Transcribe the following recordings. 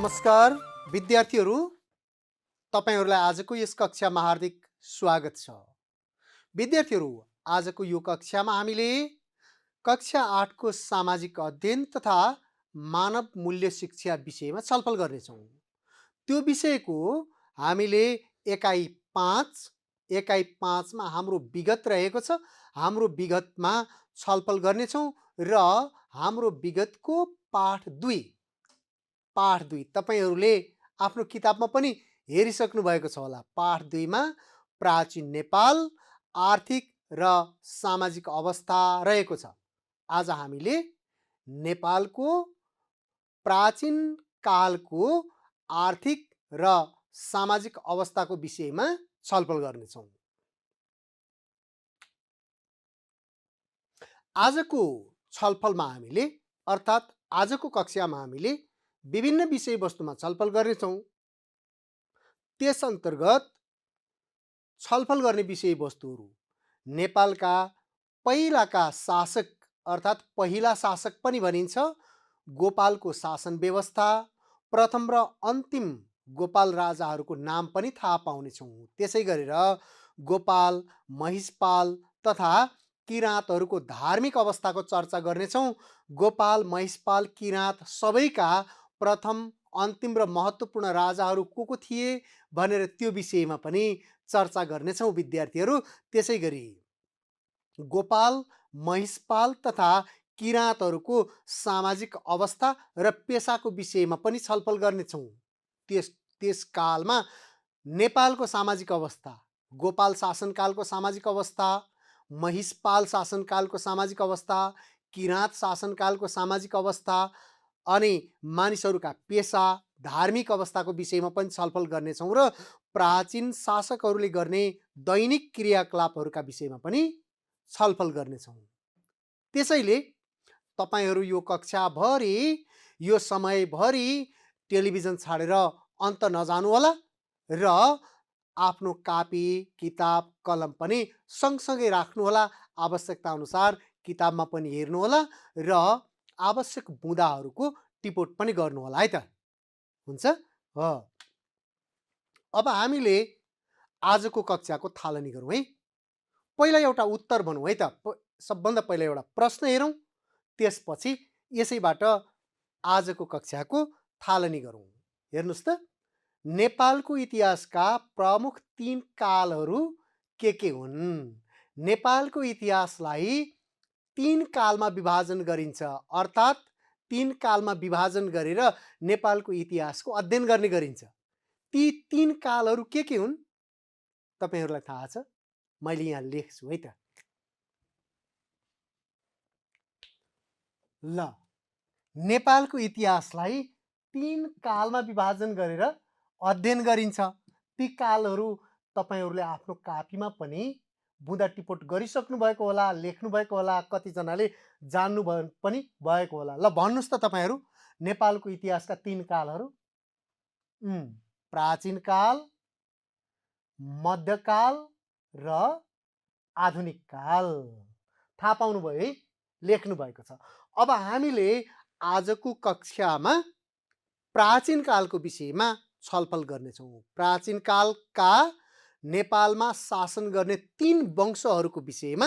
नमस्कार विद्यार्थीहरू, तपाईहरुलाई आजको यस कक्षामा हार्दिक स्वागत छ। विद्यार्थीहरू, आजको यो कक्षामा हामीले कक्षा 8 को सामाजिक अध्ययन तथा मानव मूल्य शिक्षा विषयमा छलफल गर्नेछौँ। त्यो विषयको हामीले एकाइ 5 मा हाम्रो विगत रहेको छ। हाम्रो विगतमा छलफल गर्नेछौँ र हाम्रो विगतको पाठ 2 तपाईहरुले आफ्नो किताबमा पनि हेरिसक्नु भएको छ होला। पाठ 2 मा प्राचीन नेपाल आर्थिक र सामाजिक अवस्था रहेको छ। आज हामीले नेपालको प्राचीन कालको आर्थिक र सामाजिक अवस्थाको विषयमा छलफल गर्नेछौँ। आजको छलफलमा हामीले अर्थात् आजको कक्षामा हामीले विभिन्न विषयवस्तुमा छलफल गर्नेछौँ। त्यस अन्तर्गत छलफल गर्ने विषयवस्तुहरू नेपालका पहिलाका शासक अर्थात् पहिला शासक पनि भनिन्छ, गोपालको शासन व्यवस्था, प्रथम र अन्तिम गोपाल राजाहरूको नाम पनि थाहा पाउनेछौँ। त्यसै गरेर गोपाल, महिषपाल तथा किराँतहरूको धार्मिक अवस्थाको चर्चा गर्नेछौँ। गोपाल, महिषपाल, किराँत सबैका प्रथम, अन्तिम र महत्त्वपूर्ण राजाहरू को थिए भनेर त्यो विषयमा पनि चर्चा गर्नेछौँ विद्यार्थीहरू। त्यसै गरी गोपाल, महिषपाल तथा किराँतहरूको सामाजिक अवस्था र पेसाको विषयमा पनि छलफल गर्नेछौँ। त्यस कालमा नेपालको सामाजिक अवस्था, गोपाल शासनकालको सामाजिक अवस्था, महिषपाल शासनकालको सामाजिक अवस्था, किराँत शासनकालको सामाजिक अवस्था अनि मानिसहरूका पेसा, धार्मिक अवस्थाको विषयमा पनि छलफल गर्नेछौँ र प्राचीन शासकहरूले गर्ने दैनिक क्रियाकलापहरूका विषयमा पनि छलफल गर्नेछौँ। त्यसैले तपाईहरु यो कक्षाभरि, यो समयभरि टेलिभिजन छाडेर अन्त नजानु होला र आफ्नो कापी, किताब, कलम पनि सँगसँगै राख्नु होला। आवश्यकता अनुसार किताबमा पनि हेर्नु होला र आवश्यक बुँदाहरूको टिपोट पनि गर्नु होला है त। हुन्छ? अब हामीले आजको कक्षाको थालनी गरौँ है। पहिला एउटा उत्तर भनौँ है त। सबभन्दा पहिला एउटा प्रश्न हेरौँ, त्यसपछि यसैबाट आजको कक्षाको थालनी गरौँ। हेर्नुस् त, नेपालको इतिहासका प्रमुख 3 कालहरू के हुन्? नेपालको इतिहासलाई 3 कालमा विभाजन गरिन्छ, अर्थात् 3 कालमा विभाजन गरेर नेपालको इतिहासको अध्ययन गर्ने गरिन्छ। ती 3 कालहरू के हुन्? तपाईहरुलाई थाहा छ? मैले यहाँ लेख्छु है त। ल, नेपालको इतिहासलाई 3 कालमा विभाजन गरेर अध्ययन गरिन्छ। ती कालहरू तपाईहरुले आफ्नो कापीमा पनि बुँदा टिपोट गरिसक्नु भएको होला, लेख्नु भएको होला, कतिजनाले जान्नु पनि भएको होला। ल भन्नुस् त तपाईहरु, नेपालको इतिहासका 3 कालहरू। प्राचीन काल, मध्यकाल र आधुनिक काल। थाहा पाउनु भयो है? लेख्नु भएको छ। अब हामीले आजको कक्षामा प्राचीन कालको विषयमा छलफल गर्नेछौँ। प्राचीन कालका नेपालमा शासन गर्ने 3 वंशहरूको विषयमा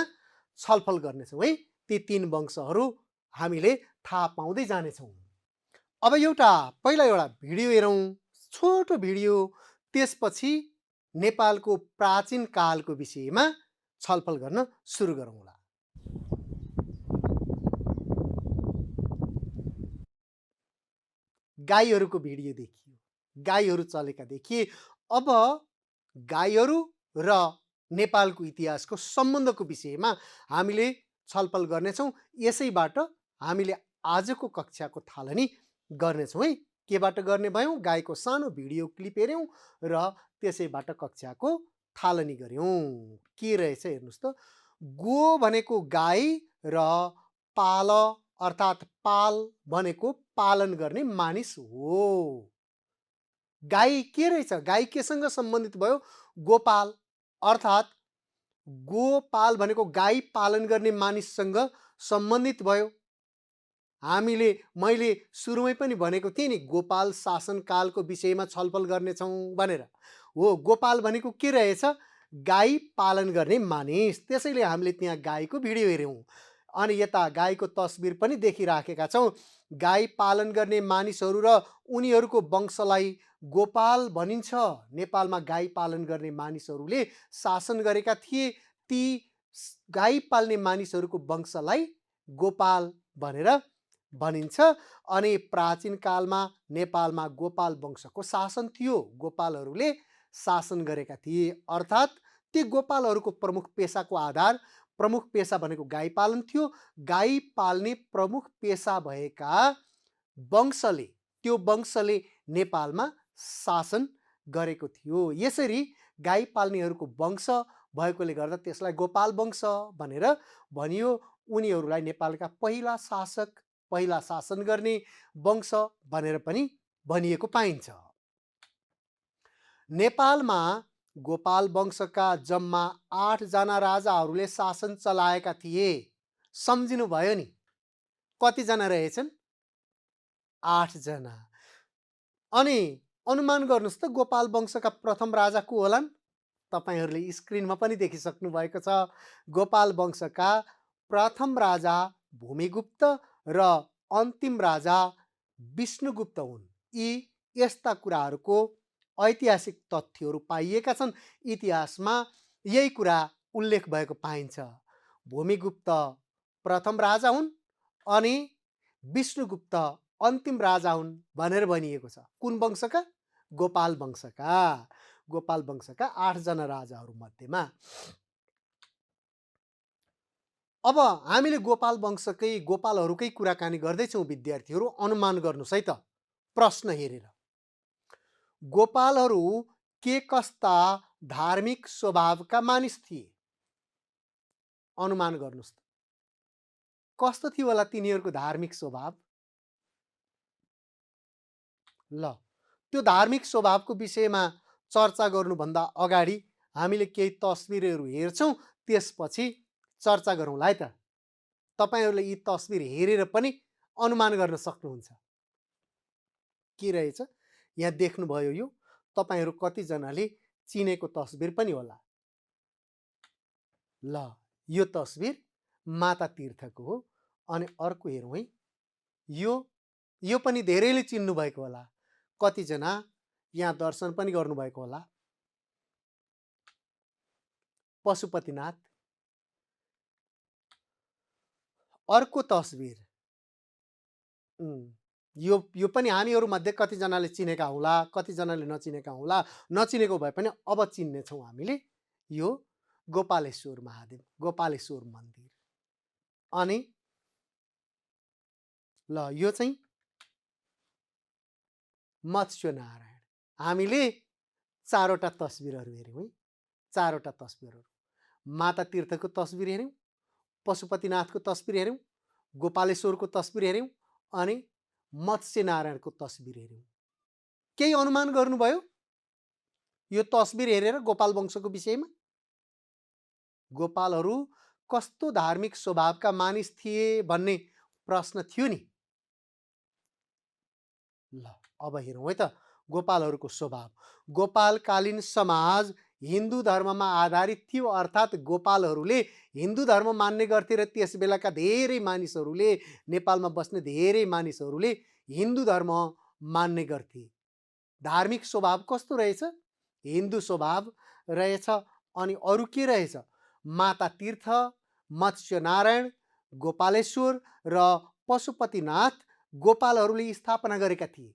छलफल गर्नेछौँ है। ती 3 वंशहरू हामीले थाहा पाउँदै जानेछौँ। अब पहिला एउटा भिडियो हेरौँ, छोटो भिडियो। त्यसपछि नेपालको प्राचीन कालको विषयमा छलफल गर्न सुरु गरौँला। गाईहरूको भिडियो देखियो, गाईहरू चलेका देखिए। अब गाईहरू र नेपालको इतिहासको सम्बन्धको विषयमा हामीले छलफल गर्नेछौँ। यसैबाट हामीले आजको कक्षाको थालनी गर्नेछौँ है। केबाट गर्ने भयौँ? गाईको सानो भिडियो क्लिप हेऱ्यौँ र त्यसैबाट कक्षाको थालनी गर्यौँ। के रहेछ हेर्नुस् त। गो भनेको गाई र पाल अर्थात् पाल भनेको पालन गर्ने मानिस हो। गाई के रहेछ? गाई केसँग सम्बन्धित भयो? गोपाल अर्थात् गोपाल भनेको गाई पालन गर्ने मानिससँग सम्बन्धित भयो। मैले सुरुमै पनि भनेको थिएँ नि, गोपाल शासनकालको विषयमा छलफल गर्नेछौँ भनेर। हो, गोपाल भनेको के रहेछ? गाई पालन गर्ने मानिस। त्यसैले हामीले त्यहाँ गाईको भिडियो हेऱ्यौँ अनि यता गाईको तस्बिर पनि देखिराखेका छौँ। गाई पालन गर्ने मानिसहरू र उनीहरूको वंशलाई गोपाल भनिन्छ। नेपालमा गाई पालन गर्ने मानिसहरूले शासन गरेका थिए। ती गाई पाल्ने मानिसहरूको वंशलाई गोपाल भनेर भनिन्छ। अनि प्राचीन कालमा नेपालमा गोपाल वंशको शासन थियो। गोपालहरूले शासन गरेका थिए, अर्थात् ती गोपालहरूको प्रमुख पेसाको आधार, प्रमुख पेसा भनेको गाई पालन थियो। गाई पाल्ने प्रमुख पेसा भएका वंशले, त्यो वंशले नेपालमा शासन गरेको थियो। यसरी गाई पाल्नेहरूको वंश भएकोले गर्दा त्यसलाई गोपाल वंश भनेर भनियो। उनीहरूलाई नेपालका पहिला शासक, पहिला शासन गर्ने वंश भनेर पनि भनिएको पाइन्छ। नेपालमा गोपाल वंशका जम्मा 8 जना राजाहरूले शासन चलाएका थिए। सम्झिनुभयो नि, कतिजना रहेछन्? 8 जना। अनि अनुमान गर्नुहोस् त, गोपाल वंशका प्रथम राजा को होलान्? तपाईहरूले स्क्रिनमा पनि देखिसक्नु भएको छ। गोपाल वंशका प्रथम राजा भूमिगुप्त र अन्तिम राजा विष्णुगुप्त हुन्। यी यस्ता कुराहरूको ऐतिहासिक तथ्यहरू पाइएका छन्। इतिहासमा यही कुरा उल्लेख भएको पाइन्छ। भूमिगुप्त प्रथम राजा हुन् अनि विष्णुगुप्त अन्तिम राजा हुन् भनेर भनिएको छ। कुन वंशका? गोपाल वंशका। गोपाल वंशका 8 जना राजाहरू मध्येमा। अब हामीले गोपाल वंशकै, गोपालहरूकै कुराकानी गर्दैछौँ विद्यार्थीहरू। अनुमान गर्नुहोस् है त, प्रश्न हेरेर। गोपालहरू के कस्ता धार्मिक स्वभावका मानिस थिए? अनुमान गर्नुहोस् त, कस्तो थियो होला तिनीहरूको धार्मिक स्वभाव? ल, त्यो धार्मिक स्वभावको विषयमा चर्चा गर्नुभन्दा अगाडि हामीले केही तस्बिरहरू हेर्छौँ, त्यसपछि चर्चा गरौँला है त। तपाईहरूले यी तस्बिर हेरेर पनि अनुमान गर्न सक्नुहुन्छ। के रहेछ यहाँ देख्नुभयो? यो तपाईहरू कतिजनाले चिनेको तस्बिर पनि होला। ल, यो तस्बिर माता तीर्थको हो। अनि अर्को हेरौँ है। यो पनि धेरैले चिन्नु भएको होला। कतिजना यहाँ दर्शन पनि गर्नुभएको होला। पशुपतिनाथ। अर्को तस्बिर, यो पनि हामीहरू मध्ये कतिजनाले चिनेका होला, कतिजनाले नचिनेका होला। नचिनेको भए पनि अब चिन्नेछौँ हामीले। यो गोपालेश्वर महादेव, गोपालेश्वर मन्दिर। अनि ल, यो चाहिँ मत्स्य नारायण। हामीले 4वटा तस्बिरहरू हेऱ्यौँ है। 4वटा तस्बिरहरू, माता तीर्थको तस्बिर हेऱ्यौँ, पशुपतिनाथको तस्बिर हेऱ्यौँ, गोपालेश्वरको तस्बिर हेऱ्यौँ अनि मत्स्य नारायणको तस्बिर हेऱ्यौँ। केही अनुमान गर्नुभयो यो तस्बिर हेरेर गोपाल वंशको विषयमा? गोपालहरू कस्तो धार्मिक स्वभावका मानिस थिए भन्ने प्रश्न थियो नि। ल, अब हेरौँ है त गोपालहरूको स्वभाव। गोपालकालीन समाज हिन्दू धर्ममा आधारित थियो, अर्थात् गोपालहरूले हिन्दू धर्म मान्ने गर्थे र त्यस बेलाका धेरै मानिसहरूले, नेपालमा बस्ने धेरै मानिसहरूले हिन्दू धर्म मान्ने गर्थे। धार्मिक स्वभाव कस्तो रहेछ? हिन्दू स्वभाव रहेछ। अनि अरू के रहेछ? माता तीर्थ, मत्स्य नारायण, गोपालेश्वर र पशुपतिनाथ गोपालहरूले स्थापना गरेका थिए।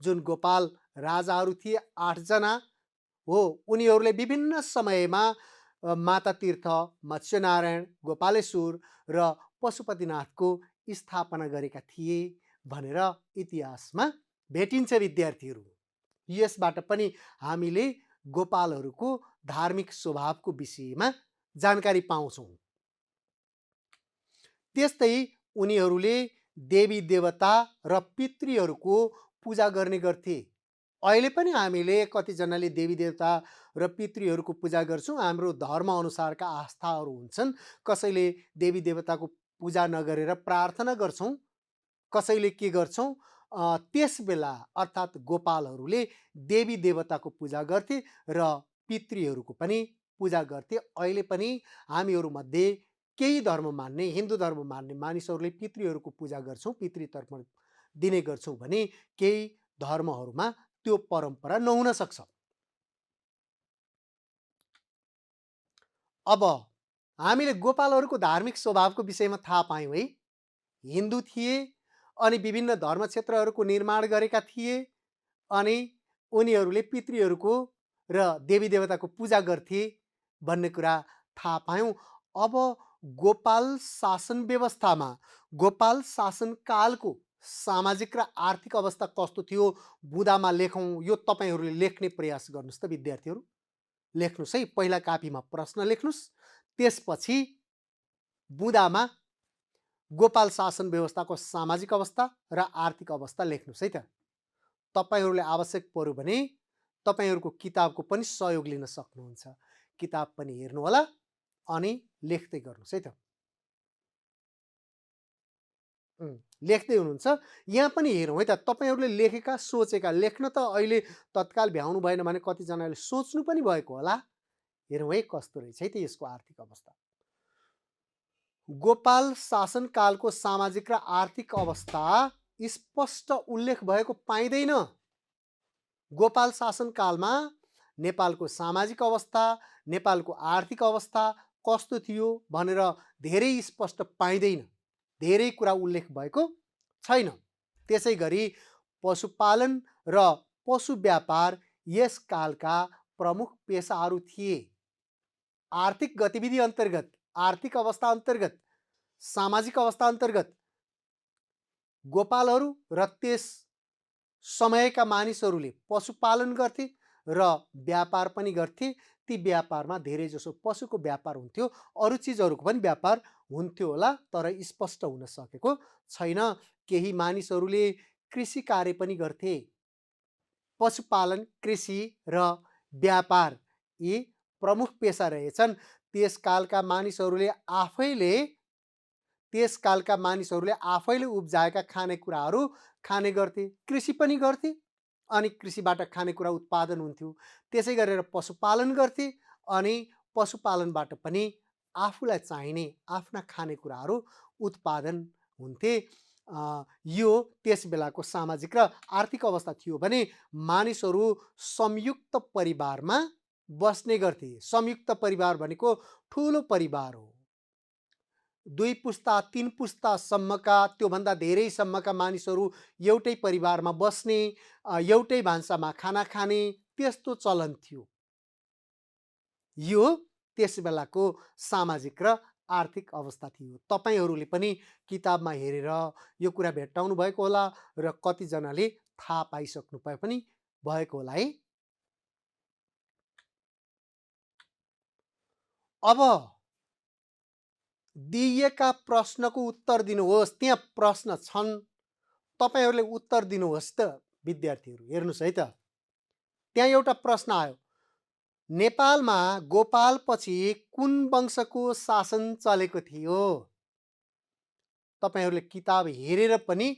जुन गोपाल राजाहरू थिए 8 जना हो, उनीहरूले विभिन्न समयमा माता तीर्थ, मत्स्य नारायण, गोपालेश्वर र पशुपतिनाथको स्थापना गरेका थिए भनेर इतिहासमा भेटिन्छ विद्यार्थीहरू। यसबाट पनि हामीले गोपालहरूको धार्मिक स्वभावको विषयमा जानकारी पाउँछौँ। त्यस्तै उनीहरूले देवी देवता र पितृहरूको पूजा गर्ने गर्थे। अहिले पनि हामीले कतिजनाले देवी देवता र पितृहरूको पूजा गर्छौँ। हाम्रो धर्म अनुसारका आस्थाहरू हुन्छन्। कसैले देवी देवताको पूजा नगरेर प्रार्थना गर्छौँ, कसैले के गर्छौँ त्यस बेला अर्थात् गोपालहरूले देवी देवताको पूजा गर्थे र पितृहरूको पनि पूजा गर्थे। अहिले पनि हामीहरूमध्ये केही धर्म मान्ने, हिन्दू धर्म मान्ने मानिसहरूले पितृहरूको पूजा गर्छौँ, पितृतर्पण दिने गर्छौँ भने केही धर्महरूमा त्यो परम्परा नहुन सक्छ। अब हामीले गोपालहरूको धार्मिक स्वभावको विषयमा थाहा पायौँ है। हिन्दू थिए अनि विभिन्न धर्म क्षेत्रहरूको निर्माण गरेका थिए अनि उनीहरूले पितृहरूको र देवी देवताको पूजा गर्थे भन्ने कुरा थाहा पायौँ। अब गोपाल शासन व्यवस्थामा गोपाल शासनकालको सामाजिक र आर्थिक अवस्था कस्तो थियो बुँदामा लेखौँ। यो तपाईँहरूले लेख्ने प्रयास गर्नुहोस् त विद्यार्थीहरू। लेख्नुहोस् है, पहिला कापीमा प्रश्न लेख्नुहोस्, त्यसपछि बुँदामा गोपाल शासन व्यवस्थाको सामाजिक अवस्था र आर्थिक अवस्था लेख्नुहोस् है त। तपाईँहरूले आवश्यक पर्यो भने तपाईँहरूको किताबको पनि सहयोग लिन सक्नुहुन्छ। किताब पनि हेर्नुहोला अनि लेख्दै गर्नुहोस् है त। लेख्दै हुनुहुन्छ, यहाँ पनि हेरौँ है त। तपाईँहरूले लेखेका सोचेका लेख्न त अहिले तत्काल भ्याउनु भएन भने कतिजनाले सोच्नु पनि भएको होला। हेरौँ है कस्तो रहेछ है त यसको आर्थिक अवस्था। गोपाल शासनकालको सामाजिक र आर्थिक अवस्था स्पष्ट उल्लेख भएको पाइँदैन। गोपाल शासनकालमा नेपालको सामाजिक अवस्था, नेपालको आर्थिक अवस्था कस्तो थियो भनेर धेरै स्पष्ट पाइँदैन। धेरै कुरा उल्लेख भएको छैन। त्यसै गरी पशुपालन र पशु व्यापार यस कालका प्रमुख पेसाहरू थिए। आर्थिक गतिविधि अन्तर्गत, आर्थिक अवस्था अन्तर्गत, सामाजिक अवस्था अन्तर्गत गोपालहरू र त्यस समयका मानिसहरूले पशुपालन गर्थे र व्यापार पनि गर्थे। ती व्यापारमा धेरैजसो पशुको व्यापार हुन्थ्यो, अरू चिजहरूको पनि व्यापार हुन्थ्यो होला, तर स्पष्ट हुन सकेको छैन। केही मानिसहरूले कृषि कार्य पनि गर्थे। पशुपालन, कृषि र व्यापार यी प्रमुख पेसा रहेछन्। त्यसकालका मानिसहरूले आफैले उब्जाएका खानेकुराहरू खाने गर्थे, कृषि पनि गर्थे अनि कृषिबाट खानेकुरा उत्पादन हुन्थ्यो। त्यसै गरेर पशुपालन गर्थे अनि पशुपालनबाट पनि आफूलाई चाहिने आफ्ना खानेकुराहरू उत्पादन हुन्थे। यो त्यस बेलाको सामाजिक र आर्थिक अवस्था थियो भने मानिसहरू संयुक्त परिवारमा बस्ने गर्थे। संयुक्त परिवार भनेको ठुलो परिवार हो। 2 पुस्ता 3 पुस्तासम्मका, त्योभन्दा धेरैसम्मका मानिसहरू एउटै परिवारमा बस्ने, एउटै भान्सामा खाना खाने त्यस्तो चलन थियो। यो त्यस बेलाको सामाजिक र आर्थिक अवस्था थियो। तपाईँहरूले पनि किताबमा हेरेर यो कुरा भेट्टाउनु भएको होला र कतिजनाले थाहा पाइसक्नु पनि भएको होला है। अब दिइएका प्रश्नको उत्तर दिनुहोस्। त्यहाँ प्रश्न छन्, तपाईँहरूले उत्तर दिनुहोस् त विद्यार्थीहरू। हेर्नुहोस् है त, त्यहाँ एउटा प्रश्न आयो, नेपालमा गोपालपछि कुन वंशको शासन चलेको थियो? तपाईँहरूले किताब हेरेर पनि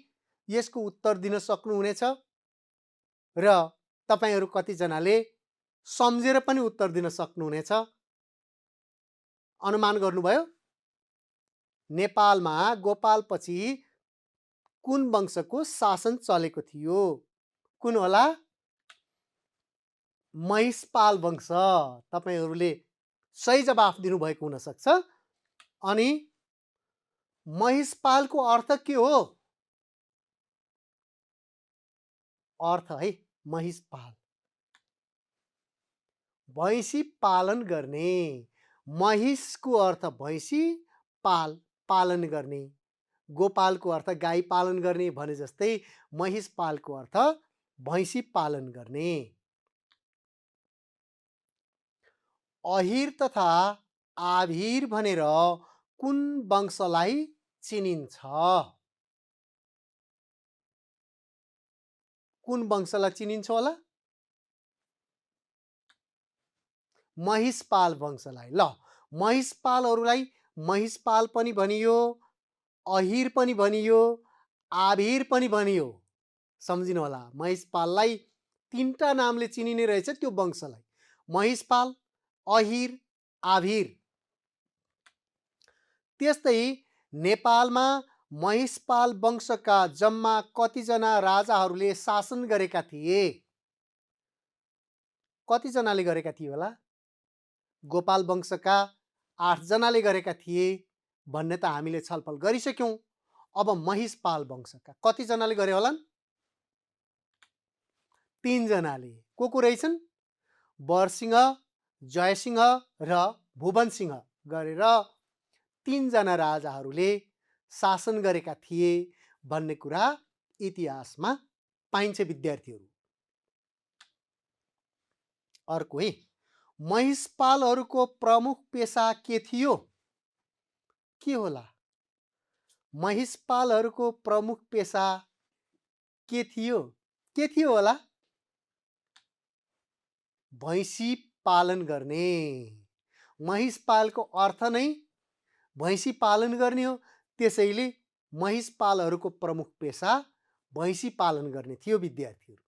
यसको उत्तर दिन सक्नुहुनेछ र तपाईँहरू कतिजनाले सम्झेर पनि उत्तर दिन सक्नुहुनेछ। अनुमान गर्नुभयो? नेपालमा गोपालपछि कुन वंशको शासन चलेको थियो? कुन होला? महिषपाल वंश। तपाईँहरूले सही जवाफ दिनुभएको हुनसक्छ। अनि महिषपालको अर्थ के हो? अर्थ है महिषपाल, भैँसी पालन गर्ने। महिषको अर्थ भैँसी, पाल पालन गर्ने। गोपालको अर्थ गाई पालन गर्ने भने जस्तै महिषपालको अर्थ भैँसी पालन गर्ने। अहिर तथा आभिर भनेर कुन वंशलाई चिनिन्छ? कुन वंशलाई चिनिन्छ होला? महिषपाल वंशलाई। ल, महिषपालहरूलाई महिषपाल पनि भनियो, अहिर पनि भनियो, आभिर पनि भनियो। सम्झिनु होला, महिषपाललाई 3टा नामले चिनिने रहेछ त्यो वंशलाई, महिषपाल, अहिर, आभिर। त्यस्तै नेपालमा महिषपाल वंशका जम्मा कतिजना राजाहरूले शासन गरेका थिए? कतिजनाले गरेका थिए होला? गोपाल वंशका 8 जनाले गरेका थिए भन्ने त हामीले छलफल गरिसक्यौँ। अब महिषपाल वंशका कतिजनाले गरे होलान्? 3 जनाले। को रहेछन्? बरसिंह, जयसिंह र भुवनसिंह गरेर 3 जना राजाहरूले शासन गरेका थिए भन्ने कुरा इतिहासमा पाइन्छ विद्यार्थीहरू। अर्को है, महिषपालहरूको प्रमुख पेशा के थियो? के होला? महिषपालहरूको प्रमुख पेशा के थियो? के थियो होला? भैँसी पालन गर्ने। महिषपालको अर्थ नै भैँसी पालन गर्ने हो, त्यसैले महिषपालहरूको प्रमुख पेशा भैँसी पालन गर्ने थियो विद्यार्थीहरू।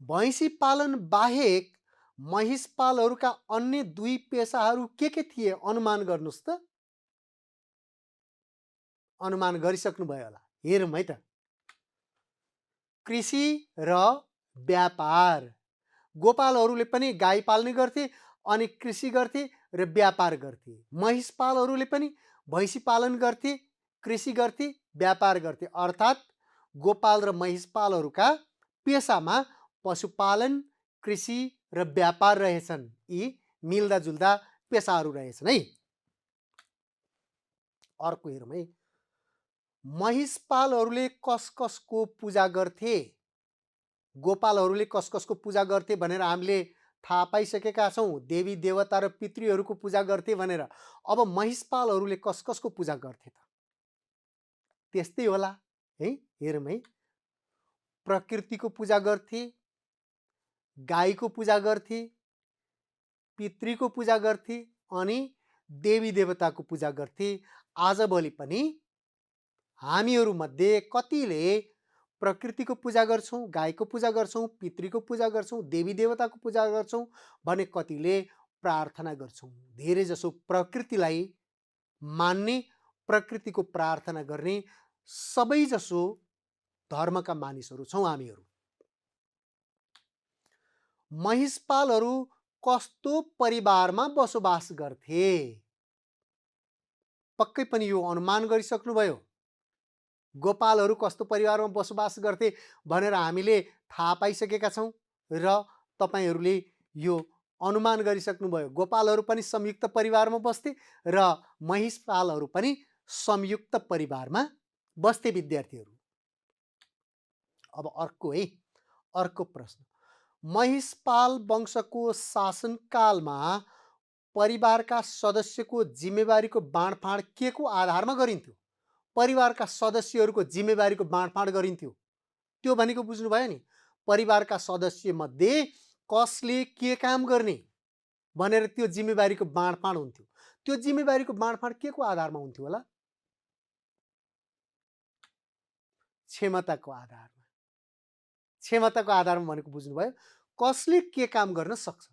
भैँसी पालन बाहेक महिषपालहरूका अन्य 2 पेशाहरू के थिए? अनुमान गर्नुहोस् त। अनुमान गरिसक्नुभयो होला, हेरौँ है त। कृषि र व्यापार। गोपालहरूले पनि गाई पाल्ने गर्थे अनि कृषि गर्थे र व्यापार गर्थे। महिषपालहरूले पनि भैँसी पालन गर्थे, कृषि गर्थे, व्यापार गर्थे। अर्थात् गोपाल र महिषपालहरूका पेशामा पशुपालन, कृषि र व्यापार रहेछन्। यी मिल्दाजुल्दा पेशाहरू रहेछन् है। अर्को हेरौँ है, महिषपालहरूले कस कसको पूजा गर्थे? गोपालहरूले कस कसको पूजा गर्थे भनेर हामीले थाहा पाइसकेका छौँ। देवी देवता र पितृहरूको पूजा गर्थे भनेर। अब महिषपालहरूले कस कसको पूजा गर्थे त? त्यस्तै होला है, हेरौँ है। प्रकृतिको पूजा गर्थे, गाईको पूजा गर्थे, पितृको पूजा गर्थे अनि देवी देवताको पूजा गर्थे। आजभोलि पनि हामीहरू मध्ये कतिले प्रकृतिको पूजा गर्छौँ, गाईको पूजा गर्छौँ, पितृको पूजा गर्छौँ, देवी देवताको पूजा गर्छौँ भने कतिले प्रार्थना गर्छौँ। धेरै जसो प्रकृतिलाई मान्ने, प्रकृतिको प्रार्थना गर्ने सबै जसो धर्मका मानिसहरू छौँ हामीहरू। महिषपालहरू कस्तो परिवारमा बसोबास गर्थे? पक्कै पनि यो अनुमान गरिसक्नुभयो। गोपालहरू कस्तो परिवारमा बसोबास गर्थे भनेर हामीले थाहा पाइसकेका छौँ र तपाईँहरूले यो अनुमान गरिसक्नुभयो। गोपालहरू पनि संयुक्त परिवारमा बस्थे र महिषपालहरू पनि संयुक्त परिवारमा बस्थे विद्यार्थीहरू। अब अर्को है, अर्को प्रश्न, महिषपाल वंशको शासनकालमा परिवारका सदस्यको जिम्मेवारीको बाँडफाँड के को आधारमा गरिन्थ्यो? परिवारका सदस्यहरूको जिम्मेवारीको बाँडफाँड गरिन्थ्यो। त्यो भनेको बुझ्नुभयो नि, परिवारका सदस्य मध्ये कसले के काम गर्ने भनेर त्यो जिम्मेवारीको बाँडफाँड हुन्थ्यो। त्यो जिम्मेवारीको बाँडफाँड के को आधारमा हुन्थ्यो होला? क्षमताको आधारमा। क्षमताको आधारमा भनेको बुझ्नुभयो, कसले के काम गर्न सक्छ,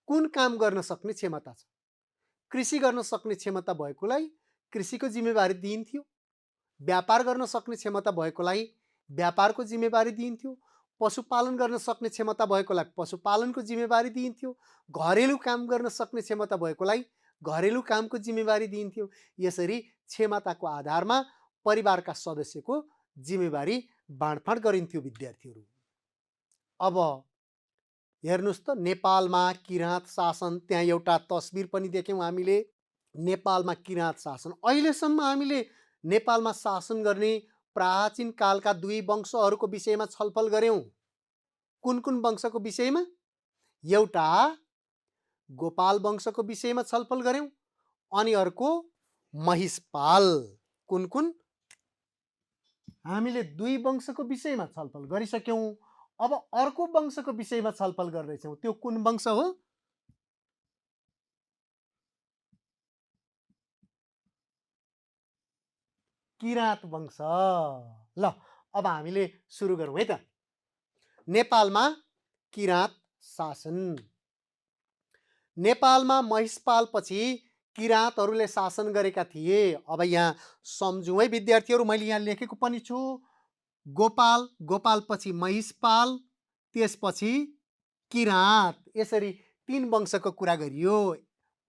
कुन काम गर्न सक्ने क्षमता छ। कृषि गर्न सक्ने क्षमता भएकोलाई कृषिको जिम्मेवारी दिइन्थ्यो, व्यापार गर्न सक्ने क्षमता भएकोलाई व्यापारको जिम्मेवारी दिइन्थ्यो, पशुपालन गर्न सक्ने क्षमता भएकोलाई पशुपालनको जिम्मेवारी दिइन्थ्यो, घरेलु काम गर्न सक्ने क्षमता भएकोलाई घरेलु कामको जिम्मेवारी दिइन्थ्यो। यसरी क्षमताको आधारमा परिवारका सदस्यको जिम्मेवारी बाँडफाँड गरिन्थ्यो विद्यार्थीहरू। अब हेर्नुहोस् त, नेपालमा किराँत शासन, त्यहाँ एउटा तस्बिर पनि देख्यौँ हामीले। नेपालमा किराँत शासन, अहिलेसम्म हामीले नेपालमा शासन गर्ने प्राचीन कालका 2 वंशहरूको विषयमा छलफल गऱ्यौँ। कुन कुन वंशको विषयमा? एउटा गोपाल वंशको विषयमा छलफल गऱ्यौँ अनि अर्को महिषपाल। कुन कुन? हामीले 2 वंशको विषयमा छलफल गरिसक्यौँ। अब अर्को वंशको विषयमा छलफल गर्दैछौँ। त्यो कुन वंश हो? किराँत वंश। ल अब हामीले सुरु गरौँ है त। नेपालमा किराँत शासन। नेपालमा महिषपालपछि किराँतहरूले शासन गरेका थिए। अब यहाँ सम्झौँ है विद्यार्थीहरू, मैले यहाँ लेखेको पनि छु। गोपाल, गोपालपछि महिषपाल, त्यसपछि किराँत, यसरी 3 वंशको कुरा गरियो।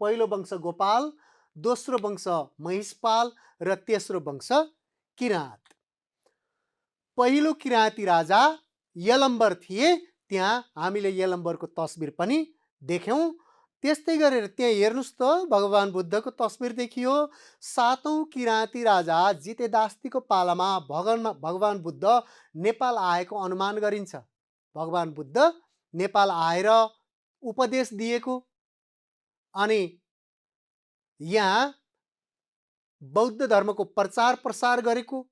पहिलो वंश गोपाल, दोस्रो वंश महिषपाल र तेस्रो वंश किराँत। पहिलो किराँती राजा यलम्बर थिए। त्यहाँ हामीले यलम्बरको तस्बिर पनि देख्यौँ। त्यस्तै गरेर त्यहाँ हेर्नुहोस् त, भगवान बुद्धको तस्बिर देखियो। 7औं किराँती राजा जितेदास्तीको पालामा भगवान बुद्ध नेपाल आएको अनुमान गरिन्छ। भगवान बुद्ध नेपाल आएर उपदेश दिएको, अनि यहाँ बौद्ध धर्मको प्रचार प्रसार गरेको,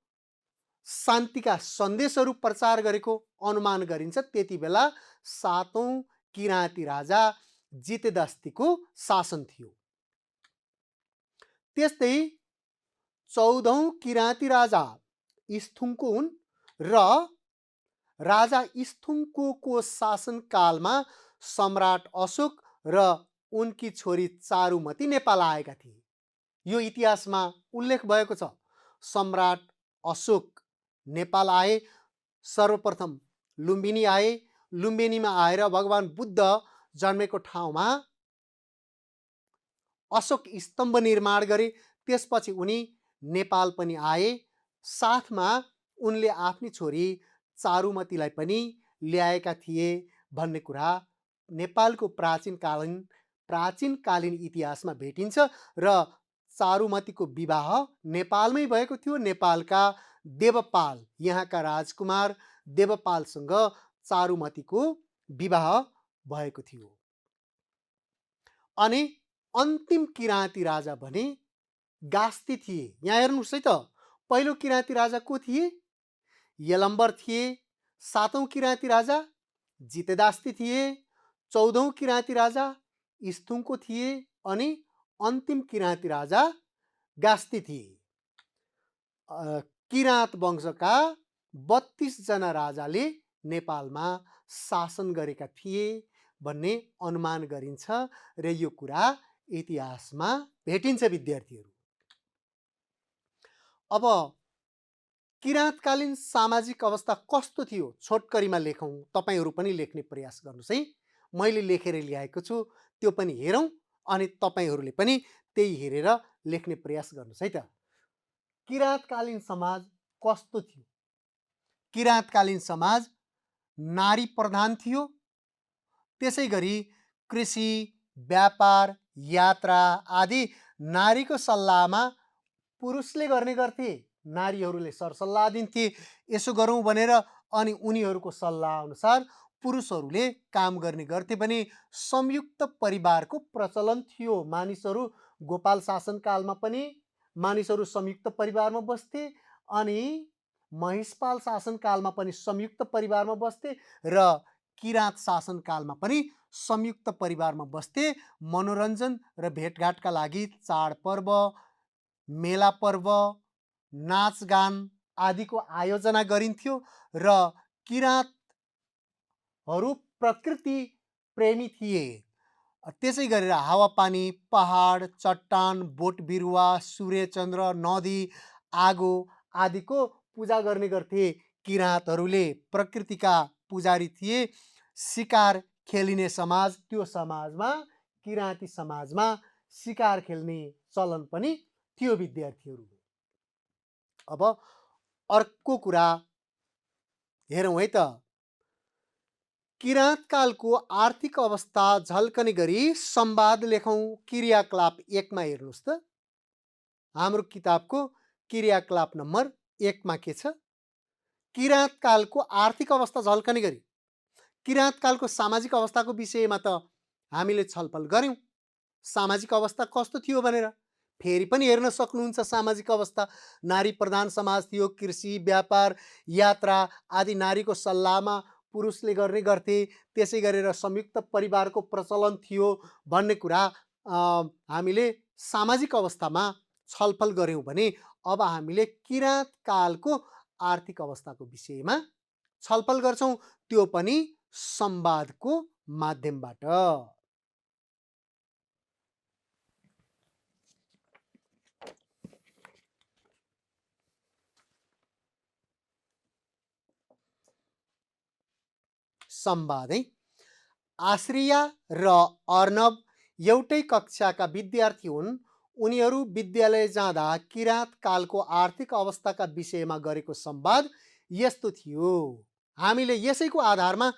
शान्तिका सन्देशहरू प्रचार गरेको अनुमान गरिन्छ। त्यति बेला 7औं किराँती राजा जितेदास्तीको शासन थियो। त्यस्तै 14औं किराँती राजा स्थुङ्को हुन् र राजा स्थुङ्को शासनकालमा सम्राट अशोक र उनकी छोरी चारुमती नेपाल आएका थिए। यो इतिहासमा उल्लेख भएको छ। सम्राट अशोक नेपाल आए, सर्वप्रथम लुम्बिनी आए। लुम्बिनीमा आएर भगवान बुद्ध जन्मेको ठाउँमा अशोक स्तम्भ निर्माण गरे। त्यसपछि उनी नेपाल पनि आए। साथमा उनले आफ्नी छोरी चारुमतीलाई पनि ल्याएका थिए भन्ने कुरा नेपालको प्राचीनकालीन इतिहासमा भेटिन्छ। र चारुमतीको विवाह नेपालमै भएको थियो। नेपालका देवपाल, यहाँका राजकुमार देवपालसँग चारुमतीको विवाह भएको थियो। अनि अन्तिम किराँती राजा भने गास्ती थिए। यहाँ हेर्नुहोस् है त, पहिलो किराँती राजा को थिए? यलम्बर थिए। 7औं किराँती राजा जितेदास्ती थिए। 14औं किराँती राजा स्थुङ्को थिए। अनि अन्तिम किराँती राजा गास्ती थिए। किराँत वंशका 32 जना राजाले नेपालमा शासन गरेका थिए भन्ने अनुमान गरिन्छ र यो कुरा इतिहासमा भेटिन्छ विद्यार्थीहरू। अब किराँतकालीन सामाजिक अवस्था कस्तो थियो छोटकरीमा लेखौँ। तपाईहरू पनि लेख्ने प्रयास गर्नुहोस् है। मैले लेखेर ल्याएको छु, त्यो पनि हेरौँ, अनि तपाईहरूले पनि त्यही हेरेर लेख्ने प्रयास गर्नुहोस् है त। किराँतकालीन समाज कस्तो थियो? किराँतकालीन समाज नारी प्रधान थियो। त्यसै गरी कृषि, व्यापार, यात्रा आदि नारीको सल्लाहमा पुरुषले गर्ने गर्थे। नारीहरूले सरसल्लाह दिन्थे, यसो गरौँ भनेर, अनि उनीहरूको सल्लाह अनुसार पुरुषहरूले काम गर्ने गर्थे भने संयुक्त परिवारको प्रचलन थियो। मानिसहरू गोपाल शासनकालमा पनि मानिसहरू संयुक्त परिवारमा बस्थे, अनि महिषपाल शासनकालमा पनि संयुक्त परिवारमा बस्थे, र किराँत शासनकालमा पनि संयुक्त परिवारमा बस्थे। मनोरञ्जन र भेटघाटका लागि चाडपर्व, मेला पर्व, नाचगान आदिको आयोजना गरिन्थ्यो। र किराँतहरू प्रकृति प्रेमी थिए। त्यसै गरेर हावापानी, पहाड, चट्टान, बोट बिरुवा, सूर्य चन्द्र, नदी, आगो आदिको पूजा गर्ने गर्थे। किराँतहरूले प्रकृतिका पुजारी थिए। शिकार खेलिने समाज, त्यो समाजमा, किराँती समाजमा शिकार खेल्ने चलन पनि थियो विद्यार्थीहरू। अब अर्को कुरा हेरौँ है त। किराँतकालको आर्थिक अवस्था झल्कने गरी संवाद लेखौँ। क्रियाकलाप 1 मा हेर्नुहोस् त। हाम्रो किताबको क्रियाकलाप नम्बर 1 मा के छ? किराँतकालको आर्थिक अवस्था झल्कने गरी। किराँतकालको सामाजिक अवस्थाको विषयमा त हामीले छलफल गर्यौँ। सामाजिक अवस्था कस्तो थियो भनेर फेरि पनि हेर्न सक्नुहुन्छ। सामाजिक अवस्था नारी प्रधान समाज थियो। कृषि, व्यापार, यात्रा आदि नारीको सल्लाहमा पुरुषले गर्ने गर्थे। त्यसै गरेर संयुक्त परिवारको प्रचलन थियो भन्ने कुरा हामीले सामाजिक अवस्थामा छलफल गर्यौँ भने अब हामीले किराँत कालको आर्थिक अवस्थाको विषयमा छलफल गर्छौँ, त्यो पनि संवादको माध्यमबाट। संवाद है। आश्रिया र अर्णव एउटै कक्षाका विद्यार्थी हुन्। उनीहरू विद्यालय जाँदा किराँत कालको आर्थिक अवस्थाका विषयमा गरेको संवाद यस्तो थियो। हामीले यसैको आधारमा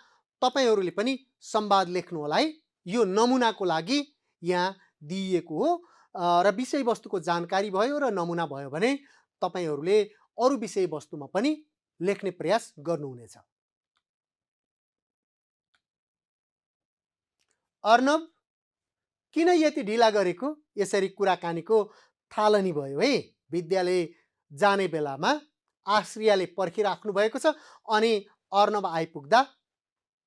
तपाईहरूले पनि संवाद लेख्नुहोला है। यो नमुनाको लागि यहाँ दिइएको हो र विषयवस्तुको जानकारी भयो र नमुना भयो भने तपाईहरूले अरू विषयवस्तुमा पनि लेख्ने प्रयास गर्नुहुनेछ। अर्णव, किन यति ढिला गरेको? यसरी कुराकानीको थालनी भयो है। विद्यालय जाने बेलामा आश्रियाले पर्खिराख्नु भएको छ अनि अर्णव आइपुग्दा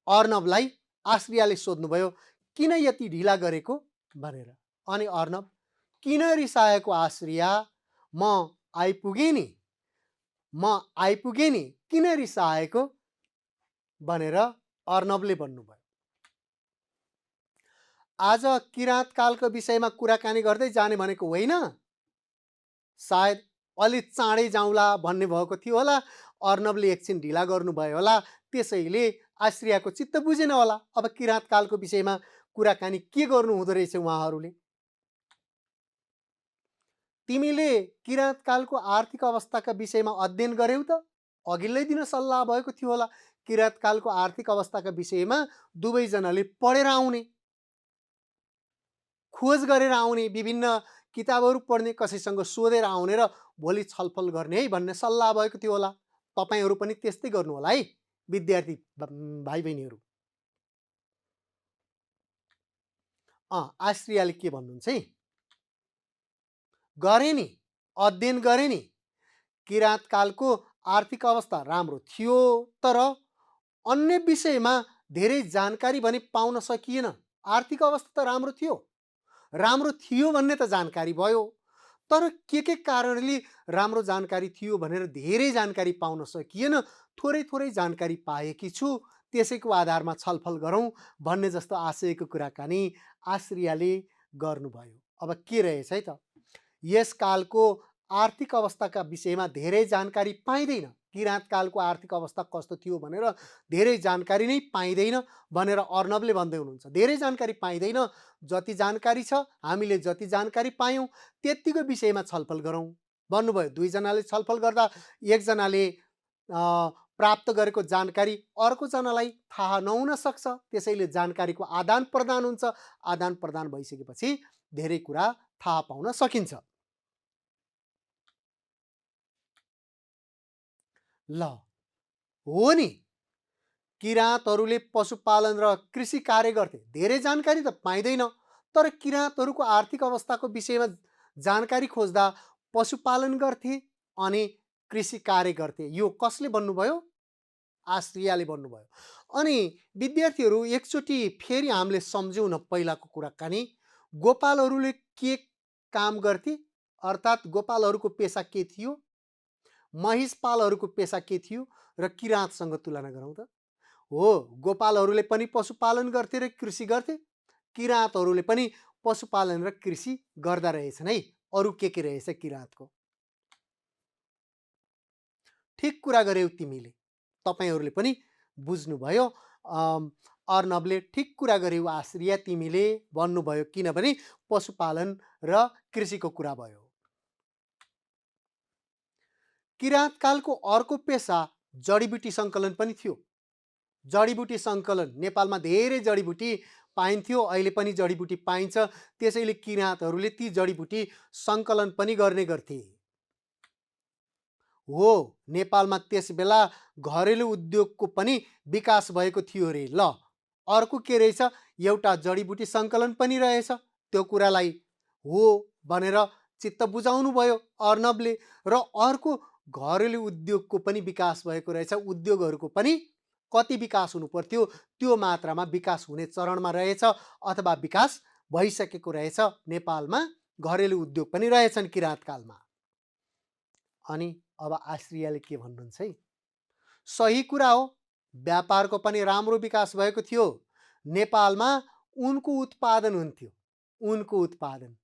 अर्णवलाई आश्रियाले सोध्नुभयो, किन यति ढिला गरेको भनेर। अनि अर्णव, किन रिसाएको आश्रिया, म आइपुगेँ नि, किन रिसाएको भनेर अर्णवले भन्नुभयो। आज किराँत कालको विषयमा कुराकानी गर्दै जाने भनेको होइन, सायद अलि चाँडै जाउँला भन्ने भएको थियो होला। अर्णवले एकछिन ढिला गर्नुभयो होला, त्यसैले आश्रियाको चित्त बुझेन होला। अब किराँत कालको विषयमा कुराकानी के गर्नु हुँदो रहेछ उहाँहरूले। तिमीले किराँत कालको आर्थिक अवस्थाका विषयमा अध्ययन गर्यौ त? अघिल्लै दिन सल्लाह भएको थियो होला किराँत कालको आर्थिक अवस्थाका विषयमा दुवैजनाले पढेर आउने, खोज गरेर आउने, विभिन्न किताबहरू पढ्ने, कसैसँग सोधेर आउने र भोलि छलफल गर्ने है भन्ने सल्लाह भएको थियो होला। तपाईहरू पनि त्यस्तै गर्नु होला है विद्यार्थी भाइ बहिनीहरू। आश्रियाले के भन्नुहुन्छ है? गरे नि, अध्ययन गरे नि। किराँत कालको आर्थिक अवस्था राम्रो थियो, तर अन्य विषयमा धेरै जानकारी भने पाउन सकिएन। आर्थिक अवस्था त राम्रो थियो भन्ने त जानकारी भयो, तर के कारणले राम्रो जानकारी थियो भनेर धेरै जानकारी पाउन सकिएन। थोरै जानकारी पाएकी छु, त्यसैको आधारमा छलफल गरौँ भन्ने जस्तो आशयको कुराकानी आश्रियाले गर्नुभयो। अब के रहेछ है त, यस कालको आर्थिक अवस्थाका विषयमा धेरै जानकारी पाइँदैन। किराँत कालको आर्थिक अवस्था कस्तो थियो भनेर धेरै जानकारी नै पाइँदैन भनेर अर्णवले भन्दै हुनुहुन्छ। धेरै जानकारी पाइँदैन, जति जानकारी छ हामीले जति जानकारी पायौँ त्यतिको विषयमा छलफल गरौँ भन्नुभयो। दुईजनाले छलफल गर्दा एकजनाले प्राप्त गरेको जानकारी अर्कोजनालाई थाहा नहुन सक्छ, त्यसैले जानकारीको आदान प्रदान हुन्छ। आदान प्रदान भइसकेपछि धेरै कुरा थाहा पाउन सकिन्छ। ल, हो नि, किराँतहरूले पशुपालन र कृषि कार्य गर्थे। धेरै जानकारी त पाइँदैन, तर किराँतहरूको आर्थिक अवस्थाको विषयमा जानकारी खोज्दा पशुपालन गर्थे अनि कृषि कार्य गर्थे। यो कसले भन्नुभयो? आश्रियाले भन्नुभयो। अनि विद्यार्थीहरू एकचोटि फेरि हामीले सम्झौँ न पहिलाको कुराकानी। गोपालहरूले के काम गर्थे, अर्थात् गोपालहरूको पेसा के थियो, महिषपालहरूको पेसा के थियो र किराँतसँग तुलना गरौँ त। हो, गोपालहरूले पनि पशुपालन गर्थे र कृषि गर्थे, किराँतहरूले पनि पशुपालन र कृषि गर्दा रहेछन् है। अरू के रहेछ किराँतको? ठिक कुरा गर्यौ तिमीले, तपाईहरूले पनि बुझ्नुभयो। अर्णवले ठिक कुरा गर्यौ आश्रिया, तिमीले भन्नुभयो, किनभने पशुपालन र कृषिको कुरा भयो। किराँत कालको अर्को पेसा जडीबुटी सङ्कलन पनि थियो। जडीबुटी सङ्कलन, नेपालमा धेरै जडीबुटी पाइन्थ्यो, अहिले पनि जडीबुटी पाइन्छ, त्यसैले किराँतहरूले ती जडीबुटी सङ्कलन पनि गर्ने गर्थे। हो, नेपालमा त्यस बेला घरेलु उद्योगको पनि विकास भएको थियो रे। ल, अर्को के रहेछ? एउटा जडीबुटी सङ्कलन पनि रहेछ। त्यो कुरालाई हो भनेर चित्त बुझाउनु भयो अर्णवले। र अर्को घरेलु उद्योगको पनि विकास भएको रहेछ। उद्योगहरूको पनि कति विकास हुनु पर्थ्यो त्यो मात्रामा विकास हुने चरणमा रहेछ अथवा विकास भइसकेको रहेछ। नेपालमा घरेलु उद्योग पनि रहेछन् किराँत कालमा। अनि अब आश्रियाले के भन्नुहुन्छ है, सही कुरा हो, व्यापारको पनि राम्रो विकास भएको थियो। नेपालमा उनको उत्पादन हुन्थ्यो, उनको उत्पादन।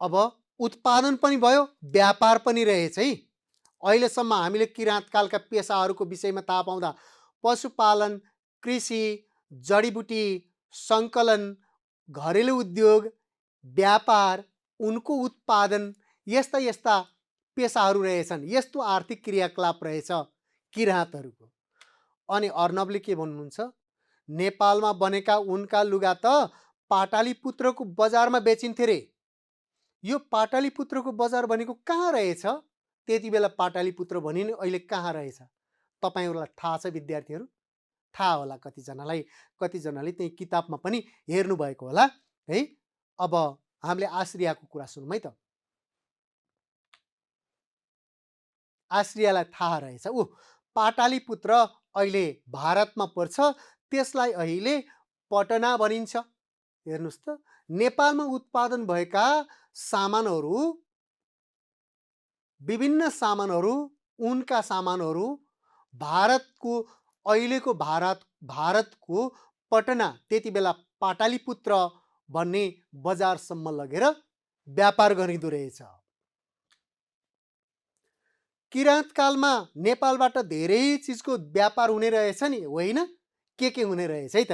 अब उत्पादन पनि भयो, व्यापार पनि रहेछ है। अहिलेसम्म हामीले किराँतकालका पेसाहरूको विषयमा थाहा पाउँदा पशुपालन, कृषि, जडीबुटी, सङ्कलन, घरेलु उद्योग, व्यापार, उनको उत्पादन, यस्ता यस्ता पेसाहरू रहेछन्, यस्तो आर्थिक क्रियाकलाप रहेछ किराँतहरूको। अनि अर्नवले के भन्नुहुन्छ, नेपालमा बनेका उनका लुगा त पाटलिपुत्रको बजारमा बेचिन्थे रे। यो पाटलिपुत्रको बजार भनेको कहाँ रहेछ? त्यति बेला पाटलिपुत्र भनिने अहिले कहाँ रहेछ? तपाईँहरूलाई थाहा छ विद्यार्थीहरू? थाहा होला कतिजनालाई, कतिजनाले त्यही किताबमा पनि हेर्नुभएको होला है। अब हामीले आश्रियाको कुरा सुनौँ है त। आश्रियालाई थाहा रहेछ, ऊ पाटलिपुत्र अहिले भारतमा पर्छ, त्यसलाई अहिले पटना भनिन्छ। हेर्नुहोस् त, नेपालमा उत्पादन भएका सामानहरू, विभिन्न सामानहरू, उनका सामानहरू भारतको अहिलेको भारतको पटना, त्यति बेला पाटलिपुत्र भन्ने बजारसम्म लगेर व्यापार गरिँदो रहेछ। किराँतकालमा नेपालबाट धेरै चिजको व्यापार हुने रहेछ नि, होइन? के हुने रहेछ है त?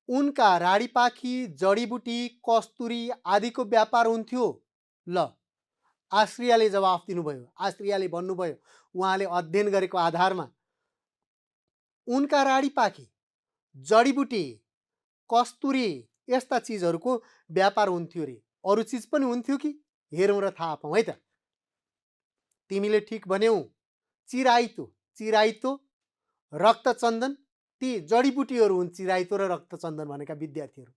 उनका राडीपाखी, जडीबुटी, कस्तुरी आदिको व्यापार हुन्थ्यो। ल, आश्रियाले जवाफ दिनुभयो, आश्रियाले भन्नुभयो, उहाँले अध्ययन गरेको आधारमा उनका राडीपाखी, जडीबुटी, कस्तुरी यस्ता चिजहरूको व्यापार हुन्थ्यो रे। अरू चिज पनि हुन्थ्यो कि? हेरौँ र थाहा पाऊँ है त। तिमीले ठिक भन्यौ, चिराइतो, चिराइतो, रक्तचन्दन, ती जडीबुटीहरू हुन् चिराइतो र रक्तचन्दन भनेका विद्यार्थीहरू।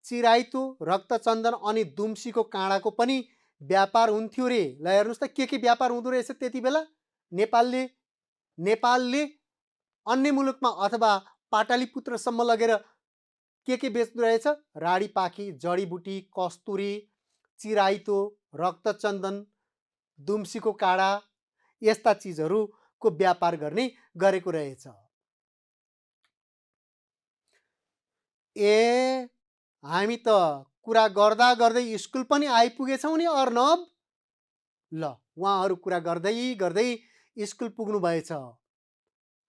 चिराइतो, रक्तचन्दन अनि दुम्सीको काँडाको पनि व्यापार हुन्थ्यो रे। ल हेर्नुहोस् त के व्यापार हुँदो रहेछ त्यति बेला। नेपालले अन्य मुलुकमा अथवा पाटलिपुत्रसम्म लगेर के बेच्दो रहेछ? राडीपाखी, जडीबुटी, कस्तुरी, चिराइतो, रक्तचन्दन, दुम्सीको काँडा यस्ता चिजहरूको व्यापार गरेको रहेछ। ए, हामी त कुरा गर्दा गर्दै स्कुल पनि आइपुगेछौँ नि अर्नव। ल, उहाँहरू कुरा गर्दै गर्दै स्कुल पुग्नु भएछ।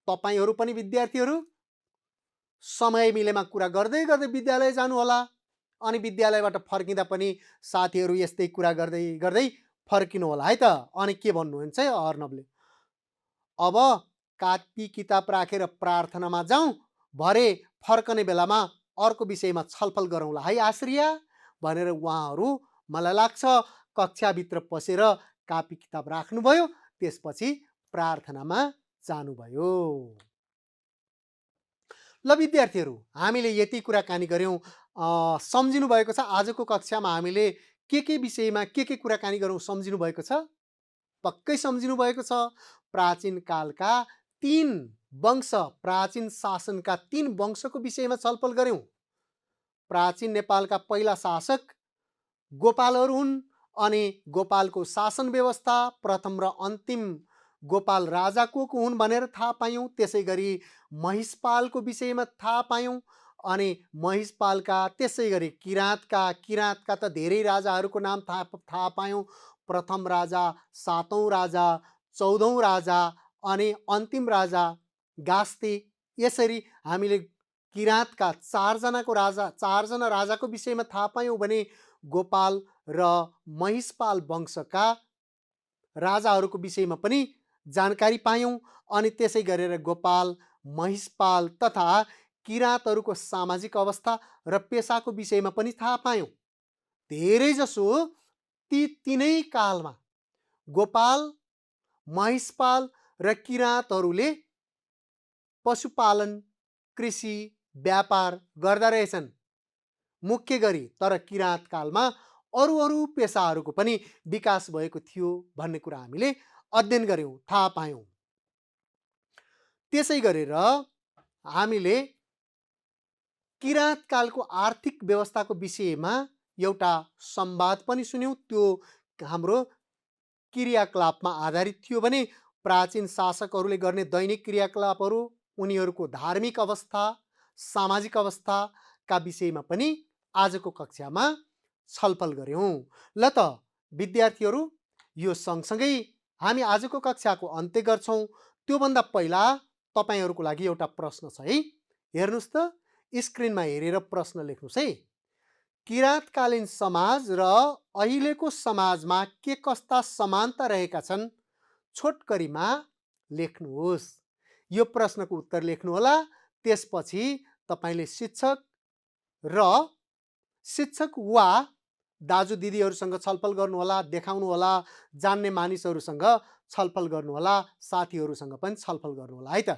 तपाईँहरू पनि विद्यार्थीहरू समय मिलेमा कुरा गर्दै गर्दै विद्यालय जानु होला। अनि विद्यालयबाट फर्किँदा पनि साथीहरू यस्तै कुरा गर्दै गर्दै फर्किनु होला है त। अनि के भन्नुहुन्छ है अर्नवले, अब कापी किताब राखेर प्रार्थनामा जाउँ, भरे फर्कने बेलामा अर्को विषयमा छलफल गरौँला है आश्रिया भनेर उहाँहरू मलाई लाग्छ कक्षाभित्र पसेर कापी किताब राख्नुभयो, त्यसपछि प्रार्थनामा जानुभयो। ल विद्यार्थीहरू, हामीले यति कुराकानी गऱ्यौँ, सम्झिनु भएको छ आजको कक्षामा हामीले के विषयमा के कुराकानी गरौँ सम्झिनु भएको छ? पक्कै सम्झिनु भएको छ। प्राचीन कालका 3 वंश, प्राचीन शासनका 3 वंशको विषयमा छलफल गऱ्यौँ। प्राचीन नेपालका पहिला शासक गोपालहरू हुन् अनि गोपालको शासन व्यवस्था प्रथम र अन्तिम गोपाल राजा को हुन् भनेर थाहा पायौँ। त्यसै गरी महिषपालको विषयमा थाहा पायौँ। अनि महिषपालका त्यसै गरी किराँतका त धेरै राजाहरूको नाम थाहा पायौँ। प्रथम राजा, 7औं राजा, 14औं राजा अनि अन्तिम राजा गास्ती। यसरी हामीले किराँतका 4जना राजाको विषयमा थाहा पायौँ भने गोपाल र महिषपाल वंशका राजाहरूको विषयमा पनि जानकारी पायौँ। अनि त्यसै गरेर गोपाल, महिषपाल तथा किराँतहरूको सामाजिक अवस्था र पेसाको विषयमा पनि थाहा पायौँ। धेरैजसो ती तीनै कालमा गोपाल, महिषपाल र किराँतहरूले पशुपालन, कृषि, व्यापार गर्दा रहेछन् मुख्य गरी। तर किराँत कालमा अरू पेसाहरूको पनि विकास भएको थियो भन्ने कुरा हामीले अध्ययन गऱ्यौँ, थाहा पायौँ। त्यसै गरेर हामीले किराँत कालको आर्थिक व्यवस्थाको विषयमा एउटा संवाद पनि सुन्यौँ। त्यो हाम्रो क्रियाकलापमा आधारित थियो भने प्राचीन शासकहरूले गर्ने दैनिक क्रियाकलापहरू, उनीहरूको धार्मिक अवस्था, सामाजिक अवस्थाका विषयमा पनि आजको कक्षामा छलफल गऱ्यौँ। ल त विद्यार्थीहरू, यो सँगसँगै हामी आजको कक्षाको अन्त्य गर्छौँ। त्योभन्दा पहिला तपाईँहरूको लागि एउटा प्रश्न छ है। हेर्नुहोस् त, स्क्रिनमा हेरेर प्रश्न लेख्नुहोस् है। किराँतकालीन समाज र अहिलेको समाजमा के कस्ता समानता रहेका छन्, छोटकरीमा लेख्नुहोस्। यो प्रश्नको उत्तर लेख्नुहोला। त्यसपछि तपाईँले शिक्षक वा दाजु दिदीहरूसँग छलफल गर्नुहोला, देखाउनुहोला, जान्ने मानिसहरूसँग छलफल गर्नुहोला, साथीहरूसँग पनि छलफल गर्नुहोला है त।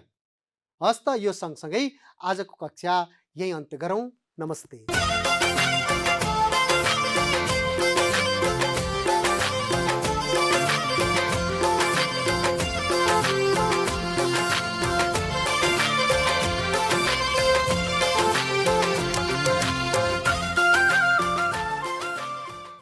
हस् त, यो सँगसँगै आजको कक्षा यही अन्त्य गरौँ। नमस्ते।